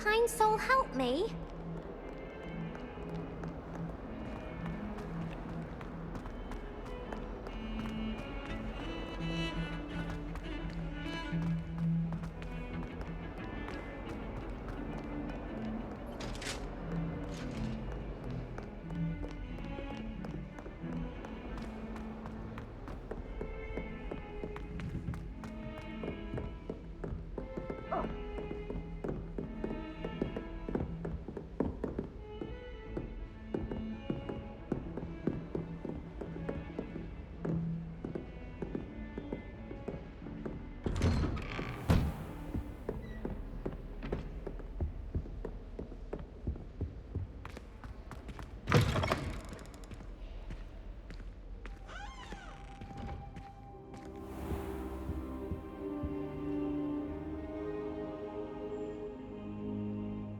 kind soul help me?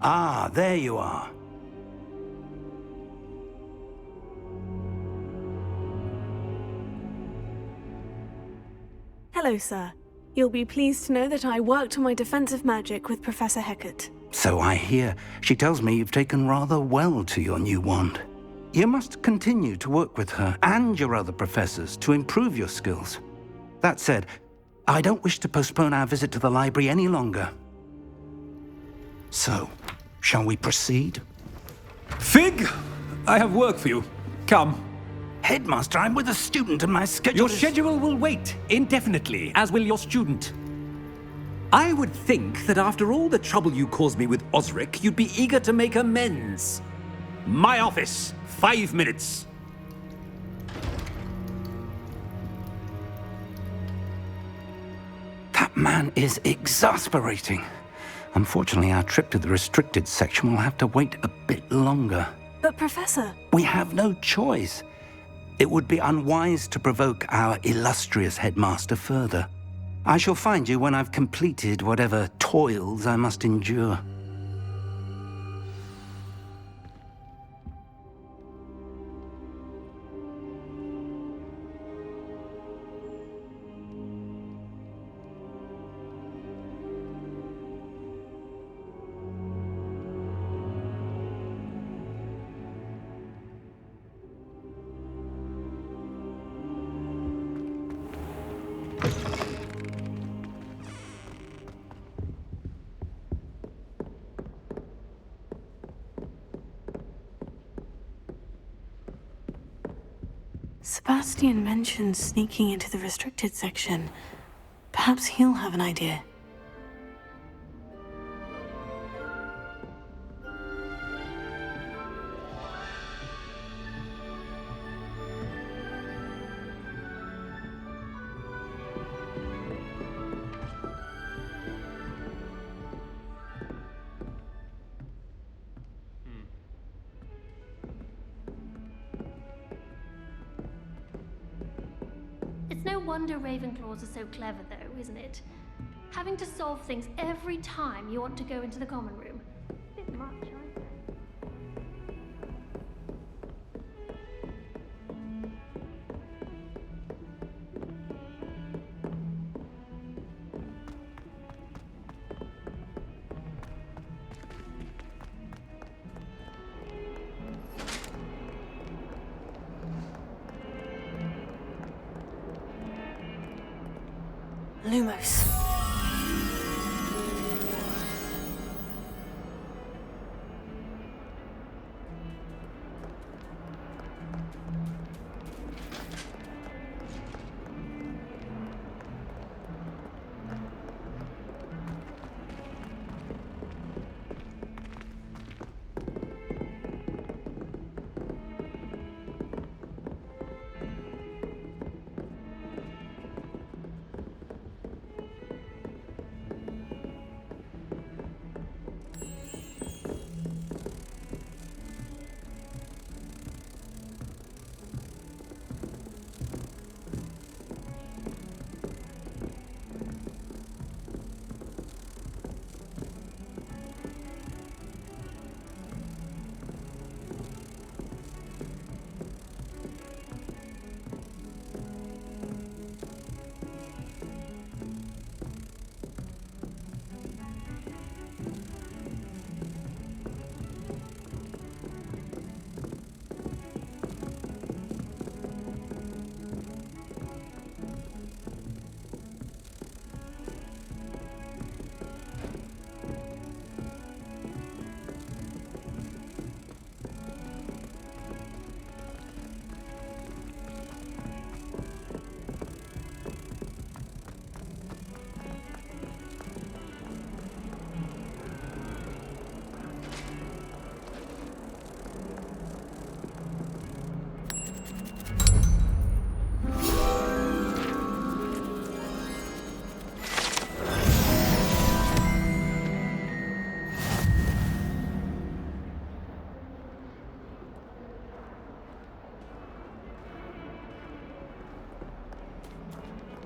Ah, there you are. Hello, sir. You'll be pleased to know that I worked on my defensive magic with Professor Hecat. So I hear. She tells me you've taken rather well to your new wand. You must continue to work with her and your other professors to improve your skills. That said, I don't wish to postpone our visit to the library any longer. So, shall we proceed? Fig! I have work for you. Come. Headmaster, I'm with a student and my schedule Your is... schedule will wait indefinitely, as will your student. I would think that after all the trouble you caused me with Osric, you'd be eager to make amends. My office, 5 minutes. That man is exasperating. Unfortunately, our trip to the restricted section will have to wait a bit longer. But, Professor... We have no choice. It would be unwise to provoke our illustrious headmaster further. I shall find you when I've completed whatever toils I must endure. Sebastian mentioned sneaking into the restricted section. Perhaps he'll have an idea. It's no wonder Ravenclaws are so clever, though, isn't it? Having to solve things every time you want to go into the common room. Bit much, I say. Lumos.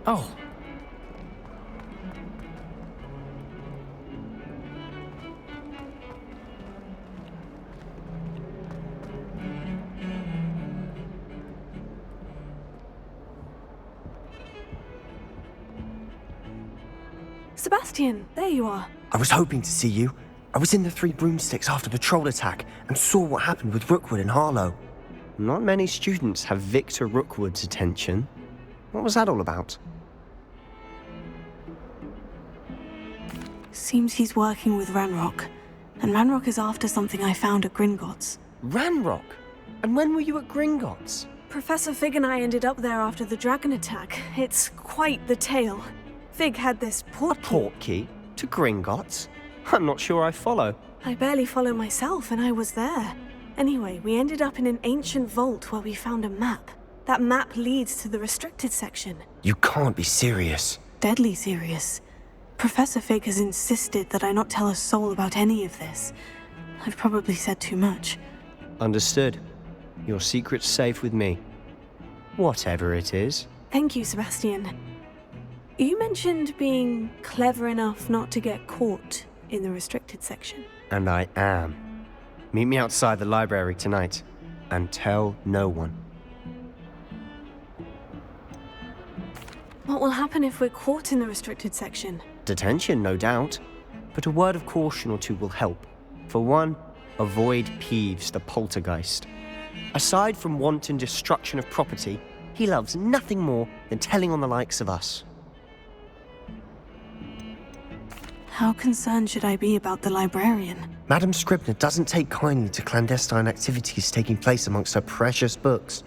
Oh. Sebastian, there you are. I was hoping to see you. I was in the Three Broomsticks after the troll attack and saw what happened with Rookwood and Harlow. Not many students have Victor Rookwood's attention. What was that all about? Seems he's working with Ranrock. And Ranrock is after something I found at Gringotts. Ranrock? And when were you at Gringotts? Professor Fig and I ended up there after the dragon attack. It's quite the tale. Fig had this port key. Portkey? To Gringotts? I'm not sure I follow. I barely follow myself, and I was there. Anyway, we ended up in an ancient vault where we found a map. That map leads to the restricted section. You can't be serious. Deadly serious. Professor Fig has insisted that I not tell a soul about any of this. I've probably said too much. Understood. Your secret's safe with me. Whatever it is. Thank you, Sebastian. You mentioned being clever enough not to get caught in the restricted section. And I am. Meet me outside the library tonight. And tell no one. What will happen if we're caught in the restricted section? Detention, no doubt. But a word of caution or two will help. For one, avoid Peeves the poltergeist. Aside from wanton destruction of property, he loves nothing more than telling on the likes of us. How concerned should I be about the librarian? Madame Scribner doesn't take kindly to clandestine activities taking place amongst her precious books.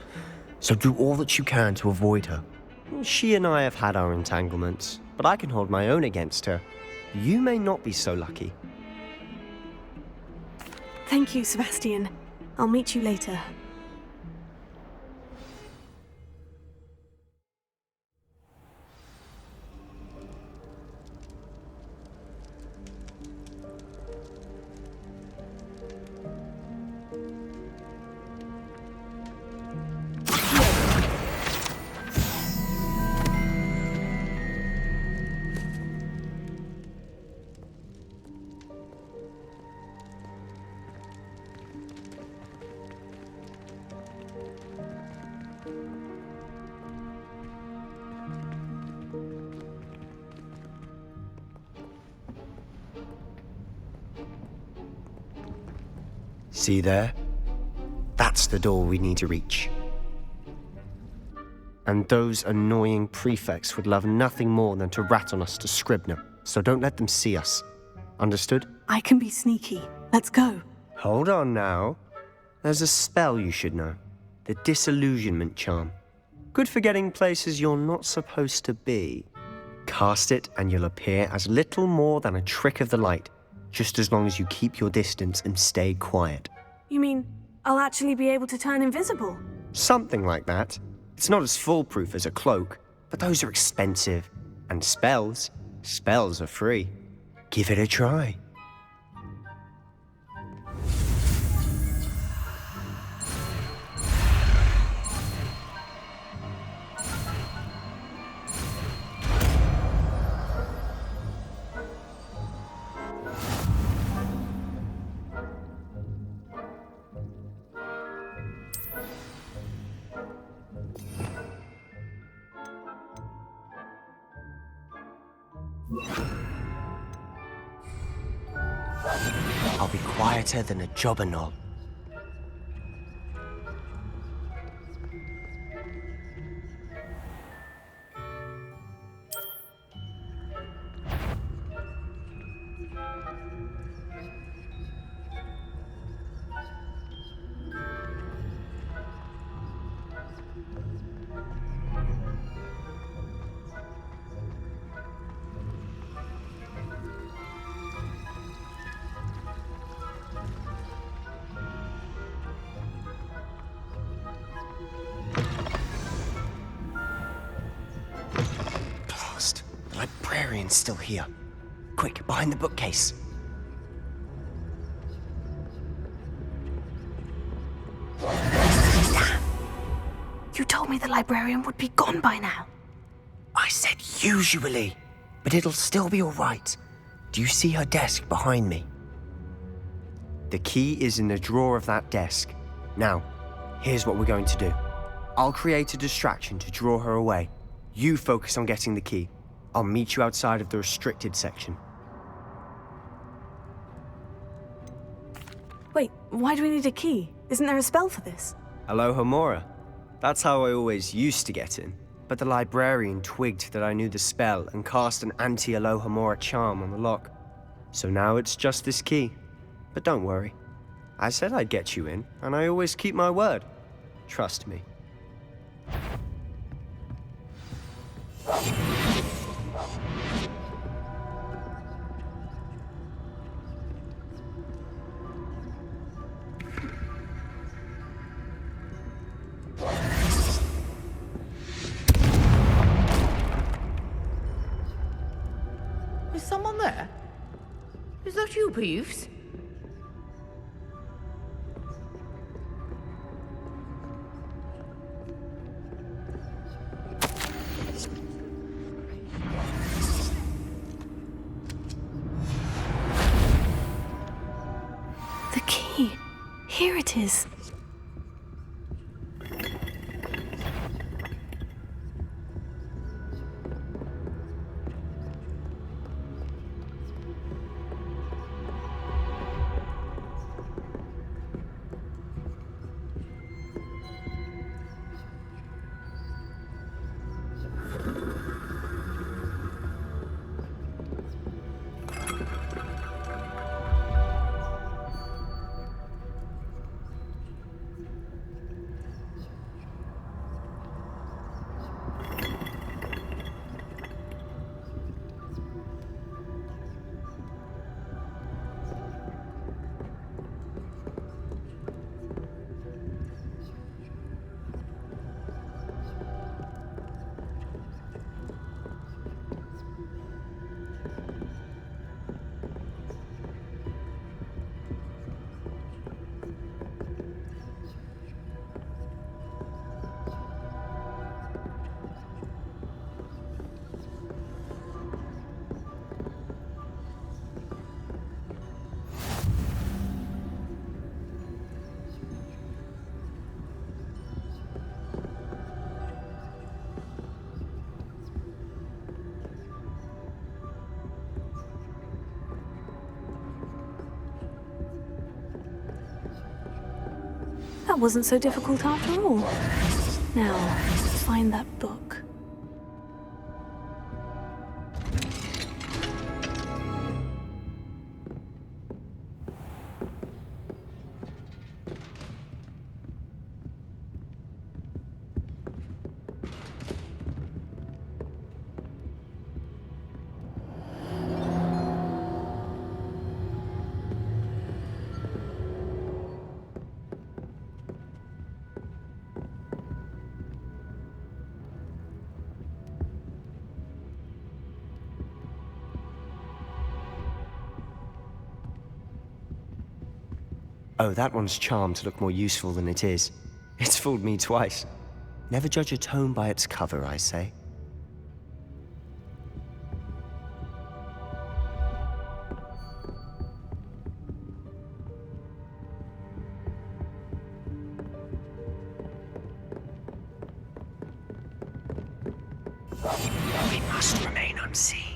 So do all that you can to avoid her. She and I have had our entanglements, but I can hold my own against her. You may not be so lucky. Thank you, Sebastian. I'll meet you later. See there? That's the door we need to reach. And those annoying prefects would love nothing more than to rat on us to Scribner, so don't let them see us. Understood? I can be sneaky. Let's go. Hold on now. There's a spell you should know. The Disillusionment Charm. Good for getting places you're not supposed to be. Cast it and you'll appear as little more than a trick of the light, just as long as you keep your distance and stay quiet. You mean I'll actually be able to turn invisible? Something like that. It's not as foolproof as a cloak, but those are expensive. And spells are free. Give it a try. I'll be quieter than a jobberknoll. The librarian's still here. Quick, behind the bookcase. You told me the librarian would be gone by now. I said usually, but it'll still be all right. Do you see her desk behind me? The key is in the drawer of that desk. Now, here's what we're going to do. I'll create a distraction to draw her away. You focus on getting the key. I'll meet you outside of the restricted section. Wait, why do we need a key? Isn't there a spell for this? Aloha Mora. That's how I always used to get in. But the librarian twigged that I knew the spell and cast an anti-Aloha Mora charm on the lock. So now it's just this key. But don't worry. I said I'd get you in, and I always keep my word. Trust me. Is someone there? Is that you, Peeves? The key. Here it is. That wasn't so difficult after all. Now, find that book. Oh, that one's charmed to look more useful than it is. It's fooled me twice. Never judge a tome by its cover, I say. We must remain unseen.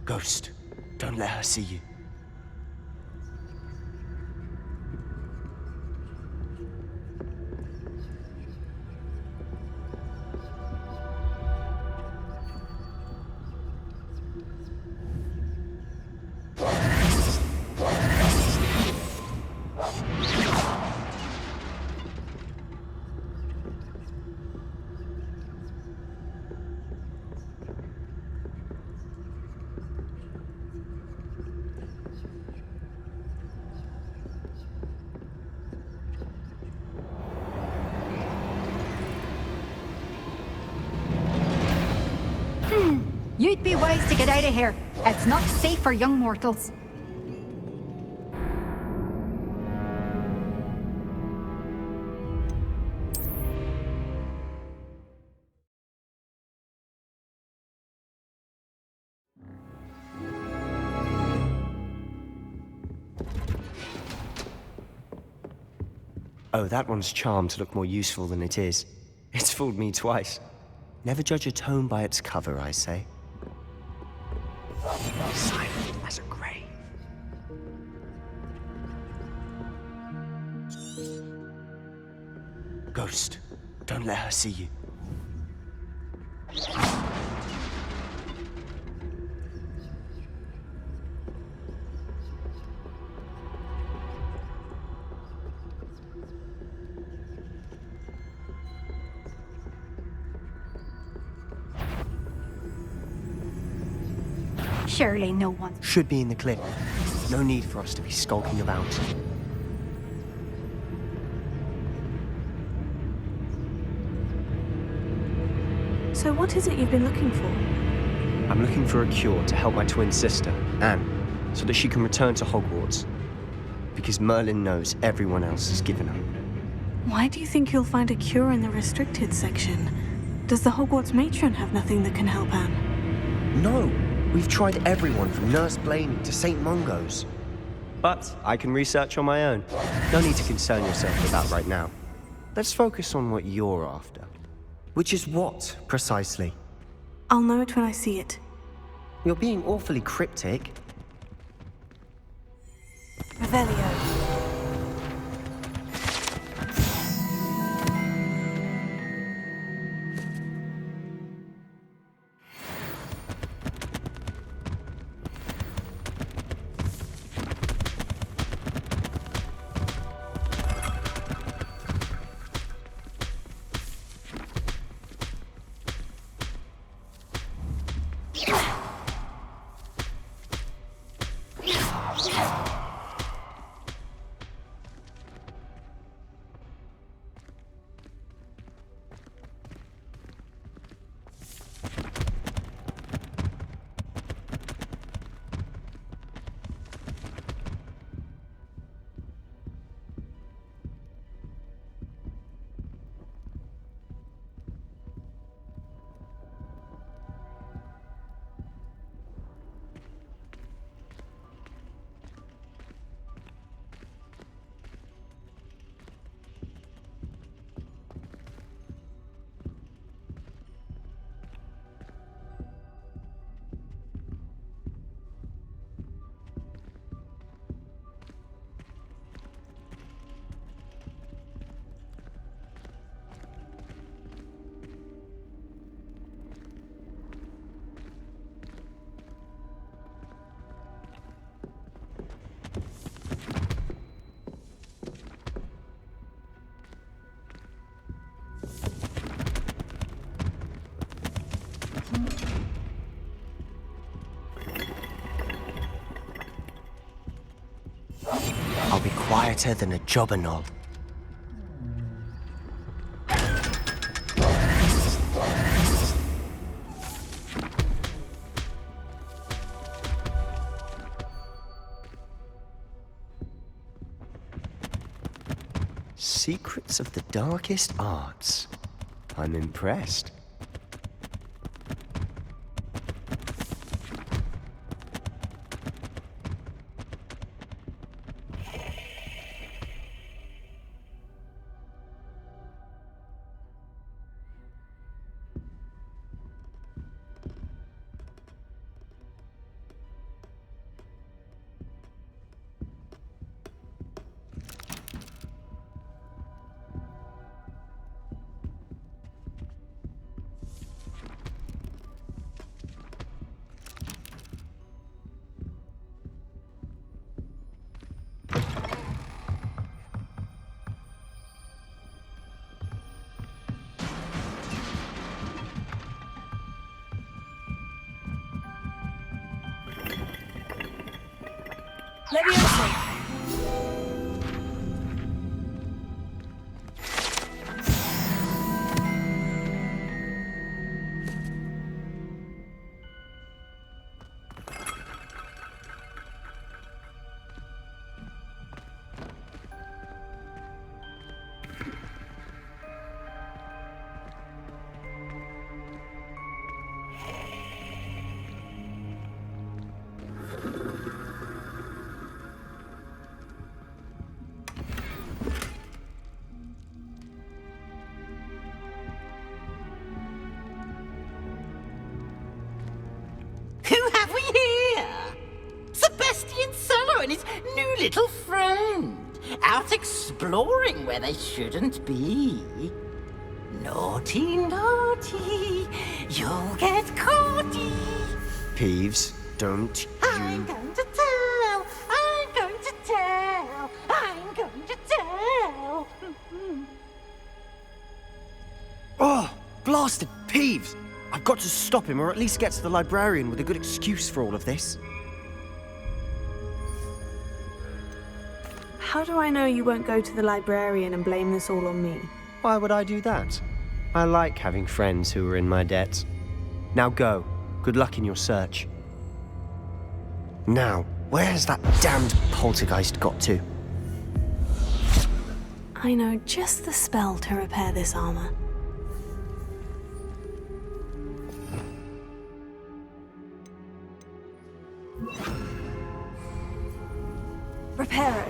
Ghost, don't let her see you. You'd be wise to get out of here. It's not safe for young mortals. Oh, that one's charmed to look more useful than it is. It's fooled me twice. Never judge a tome by its cover, I say. Silent as a grave. Ghost, don't let her see you. Surely no one. Should be in the clip. No need for us to be skulking about. So what is it you've been looking for? I'm looking for a cure to help my twin sister, Anne, so that she can return to Hogwarts. Because Merlin knows everyone else has given up. Why do you think you'll find a cure in the restricted section? Does the Hogwarts matron have nothing that can help Anne? No! We've tried everyone from Nurse Blaney to St. Mungo's. But I can research on my own. No need to concern yourself with that right now. Let's focus on what you're after. Which is what, precisely? I'll know it when I see it. You're being awfully cryptic. Revelio. I'll be quieter than a jobberknoll. Secrets of the darkest arts. I'm impressed. little friend, out exploring where they shouldn't be. Naughty, naughty, you'll get caughty. Peeves, don't I'm going to tell, I'm going to tell, I'm going to tell. Oh, blasted Peeves! I've got to stop him, or at least get to the librarian with a good excuse for all of this. How do I know you won't go to the librarian and blame this all on me? Why would I do that? I like having friends who are in my debt. Now go. Good luck in your search. Now, where's that damned poltergeist got to? I know just the spell to repair this armor. Reparo.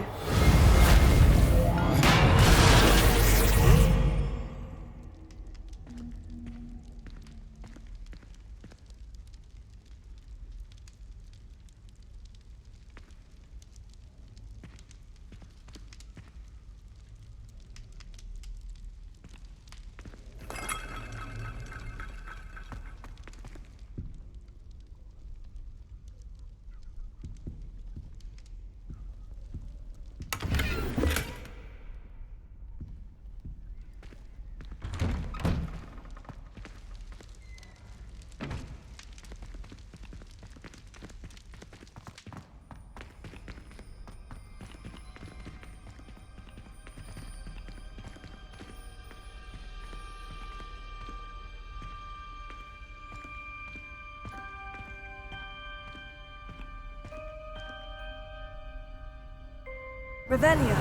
Revelio.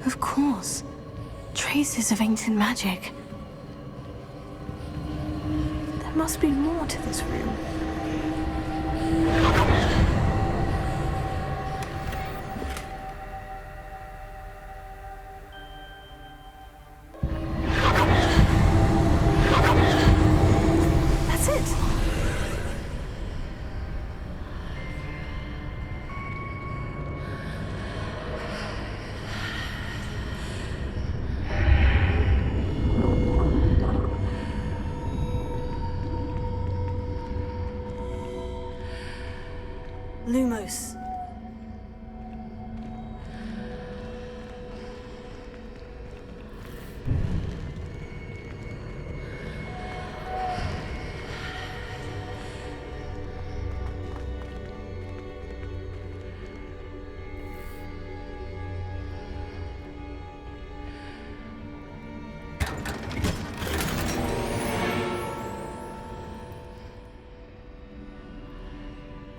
Of course. Traces of ancient magic. There must be more to this room. That's it. Lumos.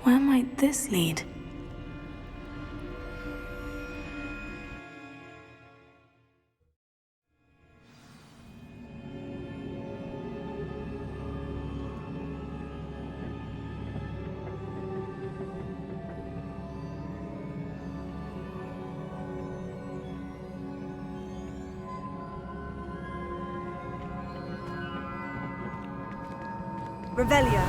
Where might this lead? Revelio.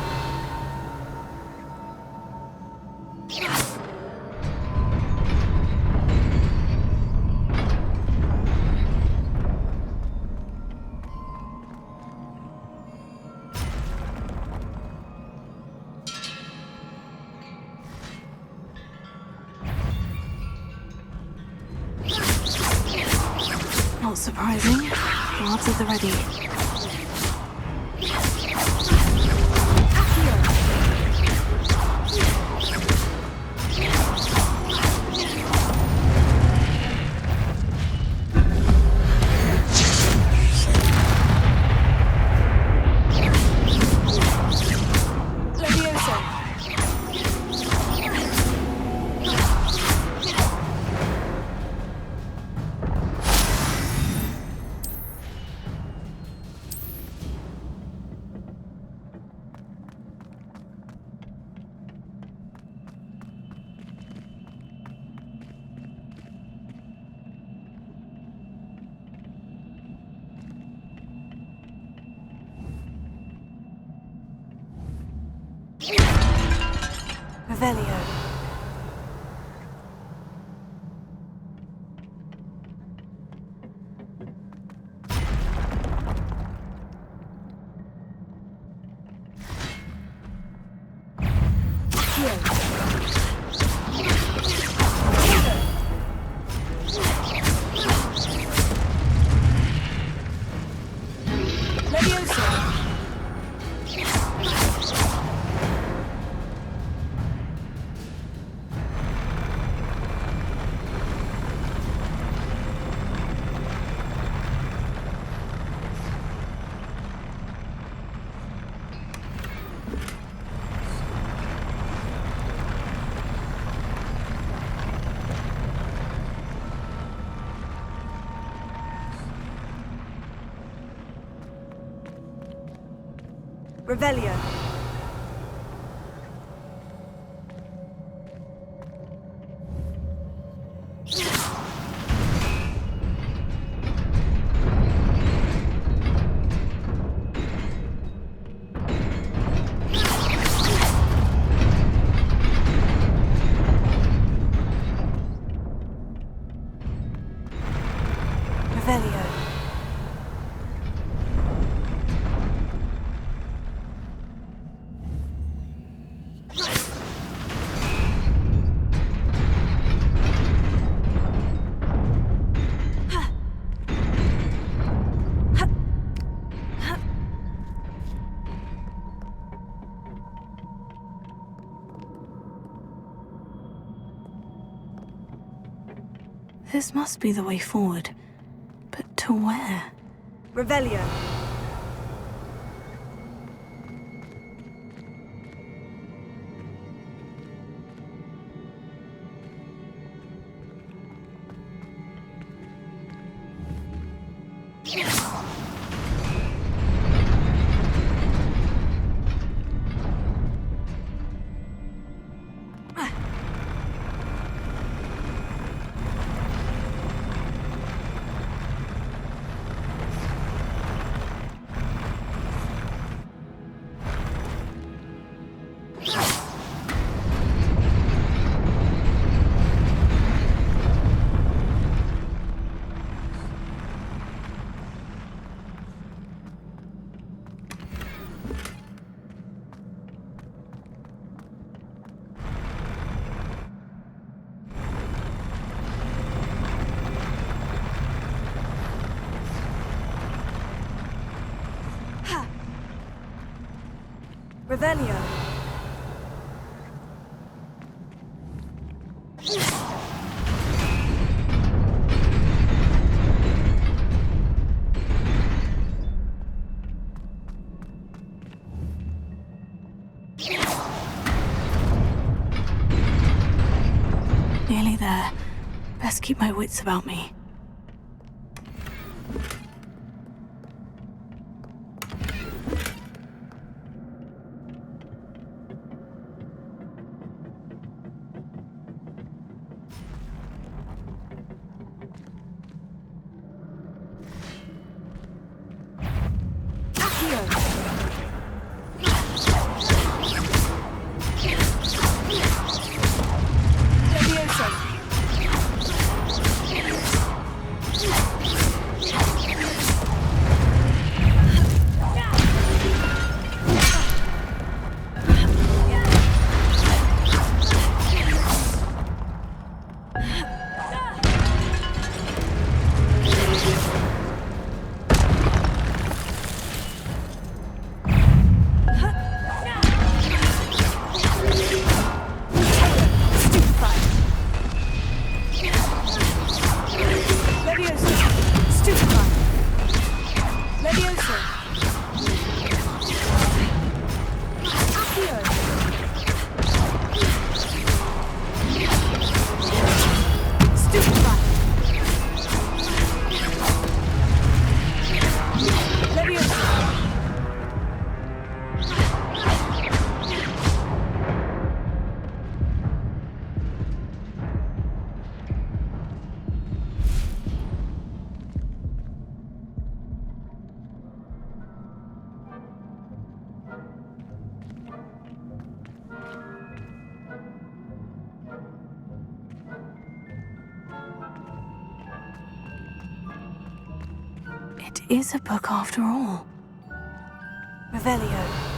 Not surprising. Guards at the ready. Revelio. Revelio. Revelio. This must be the way forward. But to where? Revelio. Revelio. Nearly there. Best keep my wits about me. It is a book after all. Revelio.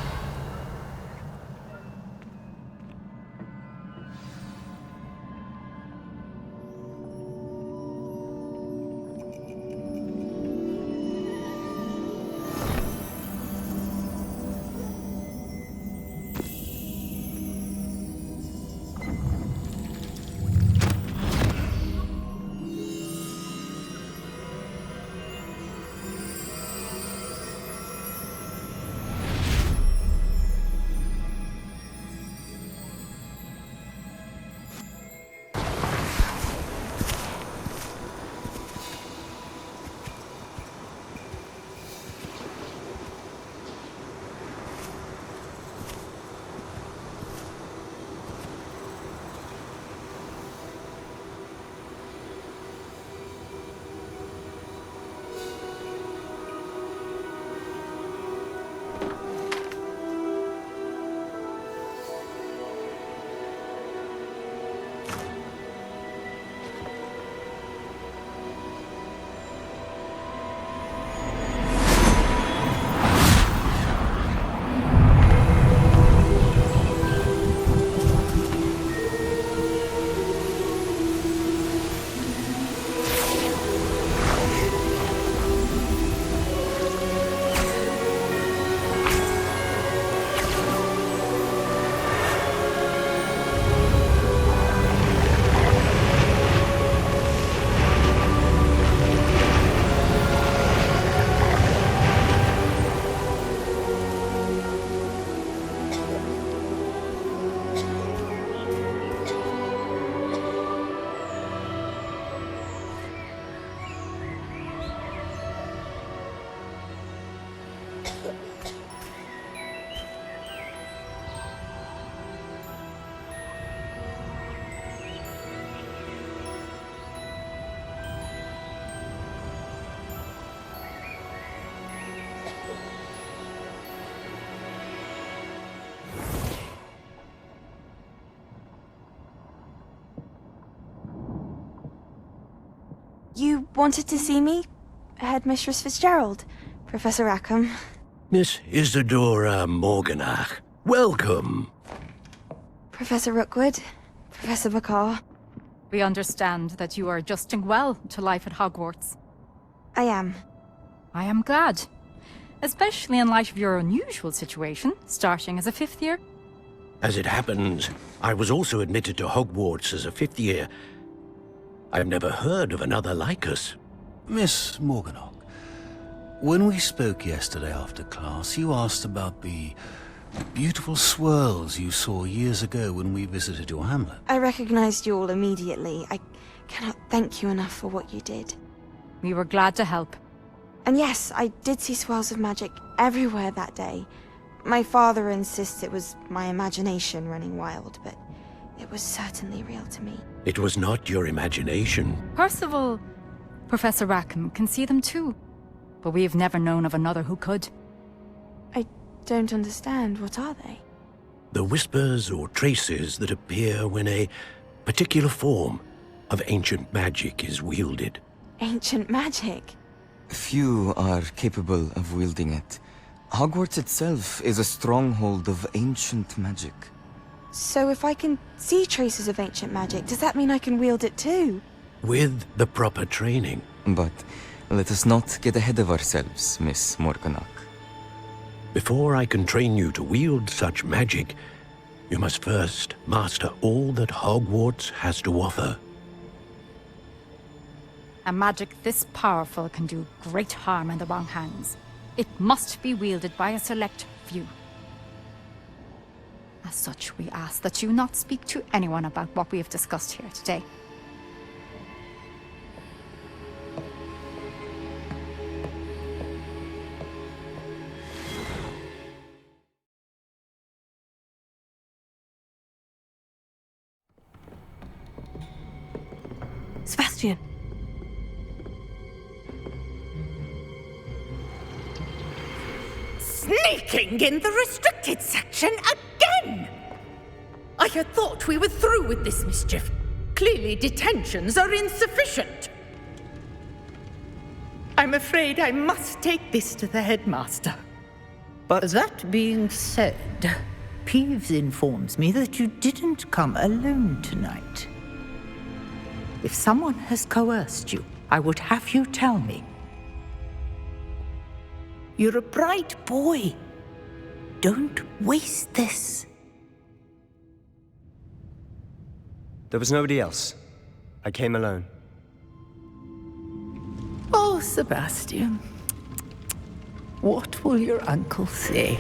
You wanted to see me? Headmistress Fitzgerald? Professor Rackham? Miss Isadora Morganach, welcome. Professor Rookwood? Professor McCaw? We understand that you are adjusting well to life at Hogwarts. I am. I am glad. Especially in light of your unusual situation, starting as a 5th year. As it happens, I was also admitted to Hogwarts as a 5th year. I've never heard of another like us. Miss Morganach, when we spoke yesterday after class, you asked about the beautiful swirls you saw years ago when we visited your hamlet. I recognized you all immediately. I cannot thank you enough for what you did. We were glad to help. And yes, I did see swirls of magic everywhere that day. My father insists it was my imagination running wild, but it was certainly real to me. It was not your imagination. Percival, Professor Rackham can see them too. But we have never known of another who could. I don't understand. What are they? The whispers or traces that appear when a particular form of ancient magic is wielded. Ancient magic? Few are capable of wielding it. Hogwarts itself is a stronghold of ancient magic. So if I can see traces of ancient magic, does that mean I can wield it too? With the proper training. But let us not get ahead of ourselves, Miss Morganach. Before I can train you to wield such magic, you must first master all that Hogwarts has to offer. A magic this powerful can do great harm in the wrong hands. It must be wielded by a select few. As such, we ask that you not speak to anyone about what we have discussed here today. Sebastian! Sneaking in the restricted section again! I had thought we were through with this mischief. Clearly detentions are insufficient. I'm afraid I must take this to the headmaster. But that being said, Peeves informs me that you didn't come alone tonight. If someone has coerced you, I would have you tell me. You're a bright boy. Don't waste this. There was nobody else. I came alone. Oh, Sebastian. What will your uncle say?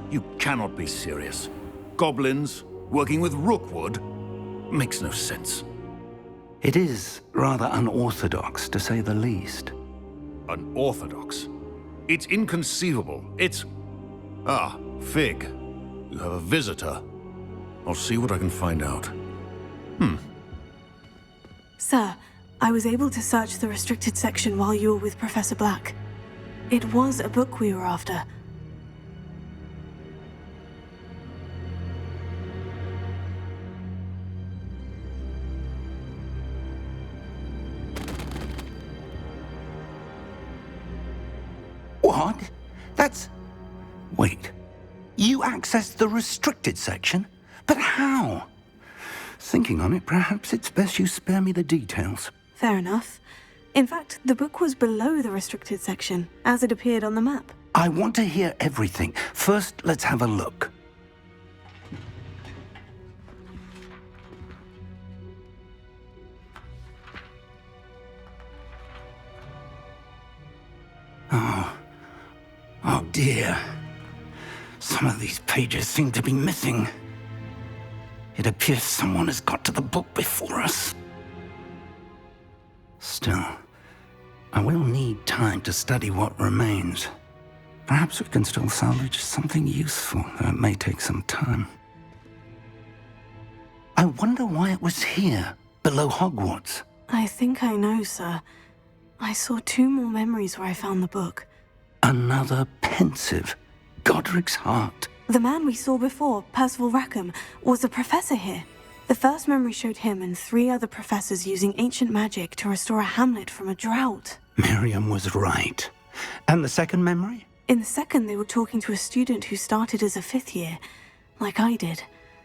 You cannot be serious. Goblins working with Rookwood? Makes no sense. It is rather unorthodox, to say the least. Unorthodox? It's inconceivable. It's... Ah, Fig. You have a visitor. I'll see what I can find out. Sir, I was able to search the restricted section while you were with Professor Black. It was a book we were after. What? That's... Wait. You accessed the restricted section? But how? Thinking on it, perhaps it's best you spare me the details. Fair enough. In fact, the book was below the restricted section, as it appeared on the map. I want to hear everything. First, let's have a look. Oh dear. Some of these pages seem to be missing. It appears someone has got to the book before us. Still, I will need time to study what remains. Perhaps we can still salvage something useful, though it may take some time. I wonder why it was here, below Hogwarts. I think I know, sir. I saw 2 more memories where I found the book. Another pensive. Godric's heart. The man we saw before, Percival Rackham, was a professor here. The first memory showed him and 3 other professors using ancient magic to restore a hamlet from a drought. Miriam was right. And the second memory? In the second, they were talking to a student who started as a 5th year, like I did.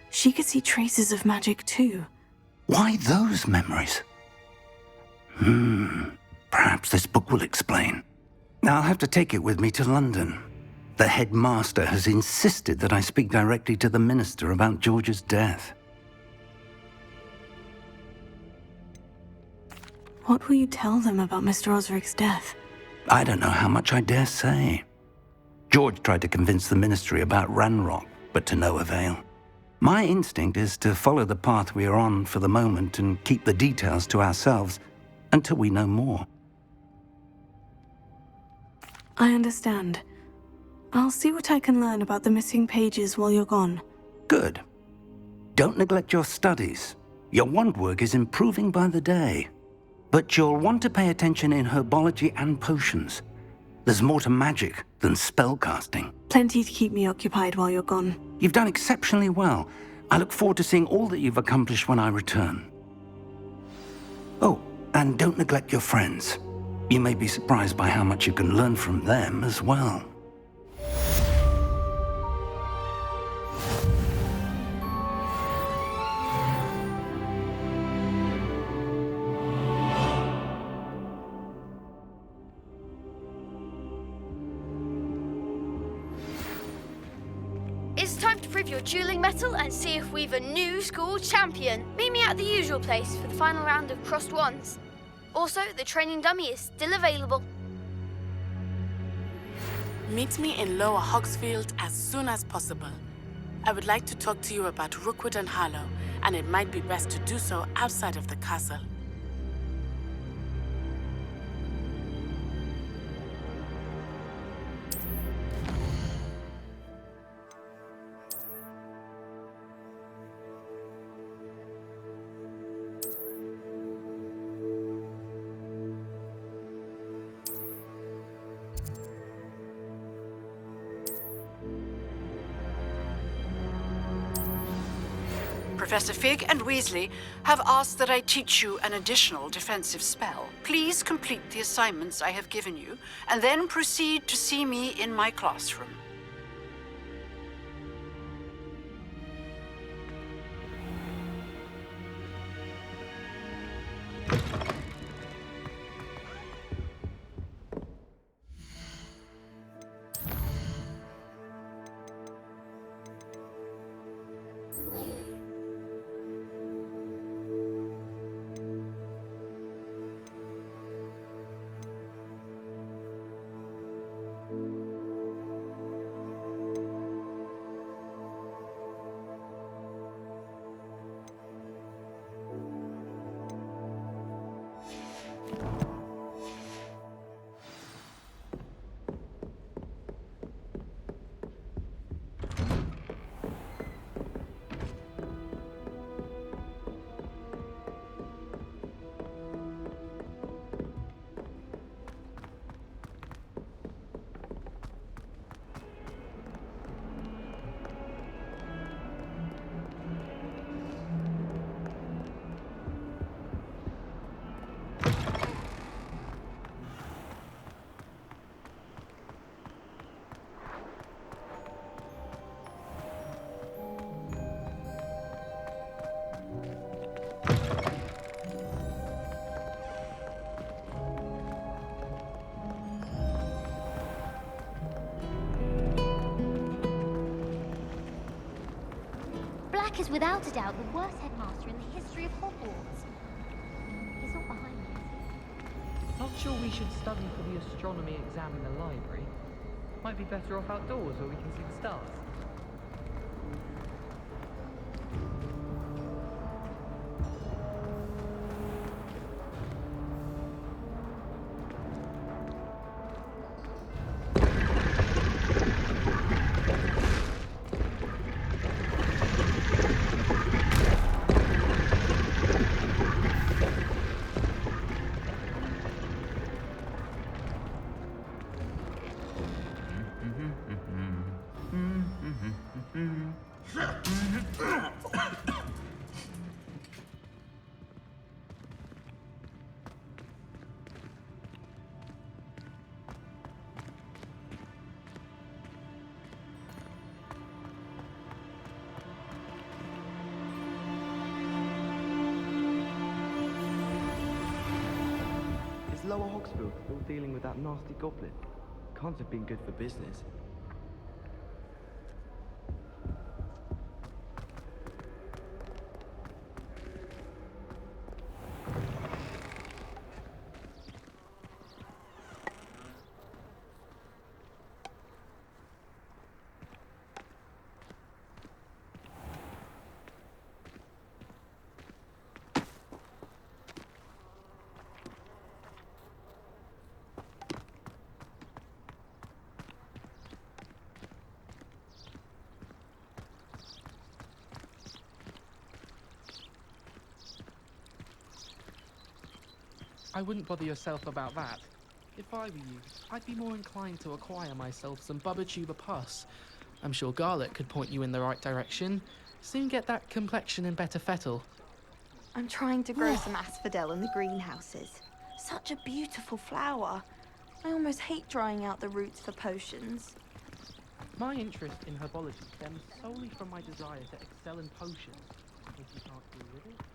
She could see traces of magic too. Why those memories? Perhaps this book will explain. I'll have to take it with me to London. The headmaster has insisted that I speak directly to the minister about George's death. What will you tell them about Mr. Osric's death? I don't know how much I dare say. George tried to convince the ministry about Ranrock, but to no avail. My instinct is to follow the path we are on for the moment and keep the details to ourselves until we know more. I understand. I'll see what I can learn about the missing pages while you're gone. Good. Don't neglect your studies. Your wand work is improving by the day. But you'll want to pay attention in herbology and potions. There's more to magic than spellcasting. Plenty to keep me occupied while you're gone. You've done exceptionally well. I look forward to seeing all that you've accomplished when I return. Oh, and don't neglect your friends. You may be surprised by how much you can learn from them as well. It's time to prove your dueling mettle and see if we've a new school champion. Meet me at the usual place for the final round of crossed wands. Also, the training dummy is still available. Meet me in Lower Hogsfield as soon as possible. I would like to talk to you about Rookwood and Harlow, and it might be best to do so outside of the castle. Professor Fig and Weasley have asked that I teach you an additional defensive spell. Please complete the assignments I have given you, and then proceed to see me in my classroom. Black is without a doubt the worst headmaster in the history of Hogwarts. He's not behind me, is he? Not sure we should study for the astronomy exam in the library. Might be better off outdoors where we can see the stars. Lower Hogsfield still dealing with that nasty goblin? Can't have been good for business. I wouldn't bother yourself about that. If I were you, I'd be more inclined to acquire myself some Bubba pus. I'm sure Garlic could point you in the right direction. Soon get that complexion and better fettle. I'm trying to grow some asphodel in the greenhouses. Such a beautiful flower. I almost hate drying out the roots for potions. My interest in herbology stems solely from my desire to excel in potions. If you can't deal with it.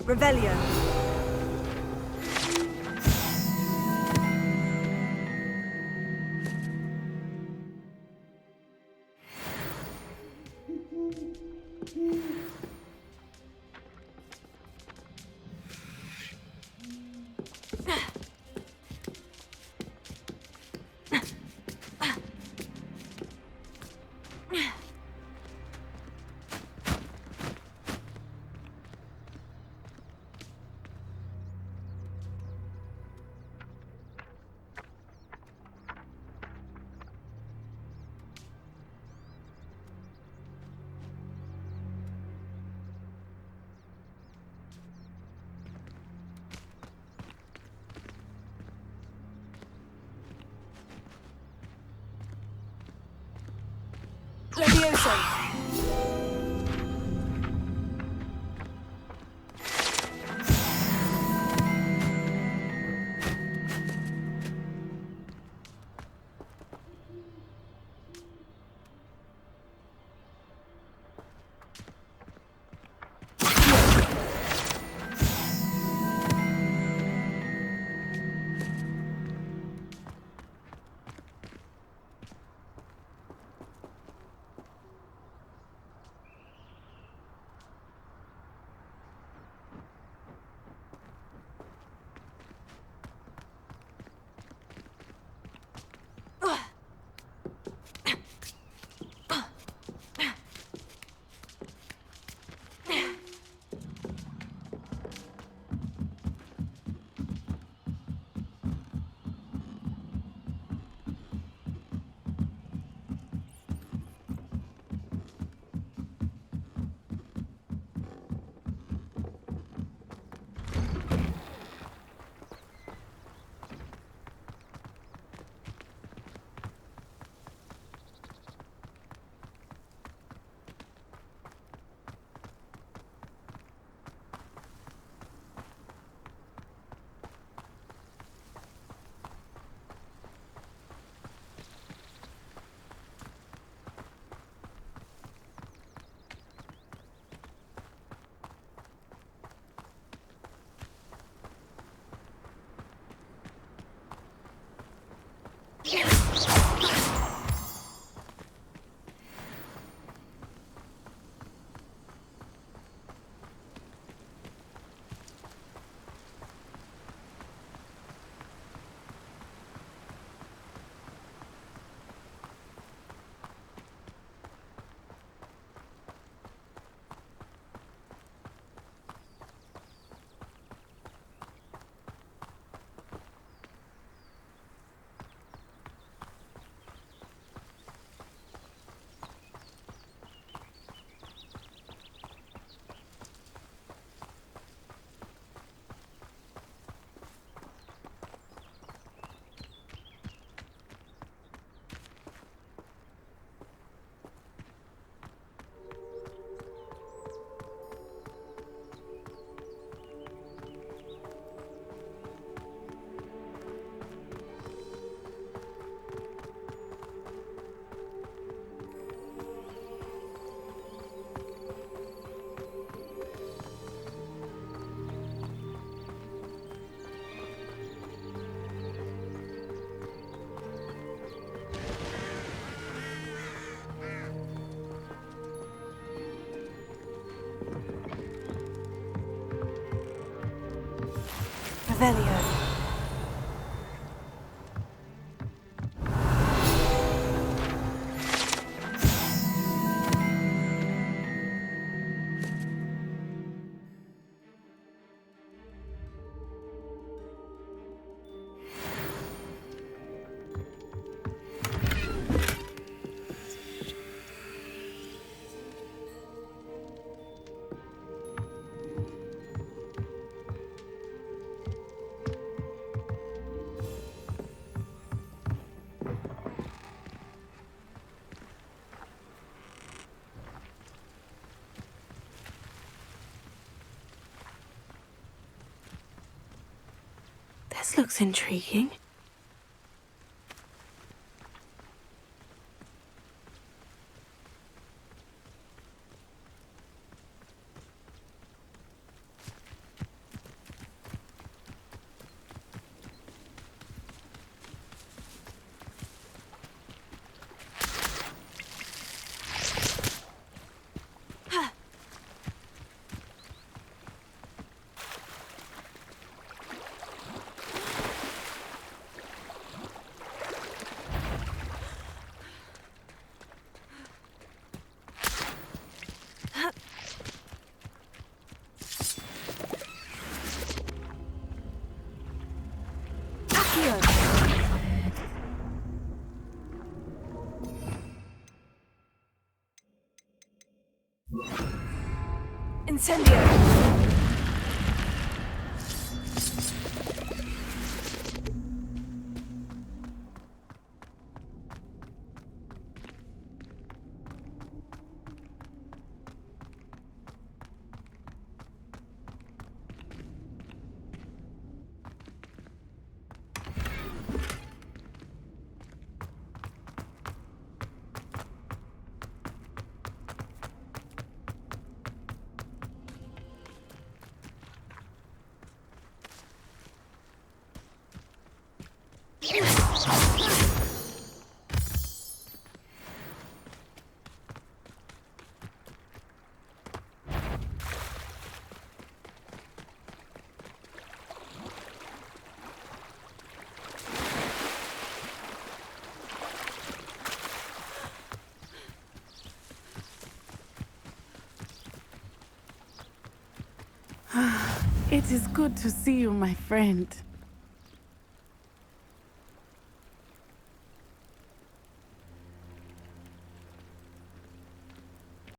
Revelio. Revelio. This looks intriguing. Incendio! It is good to see you, my friend.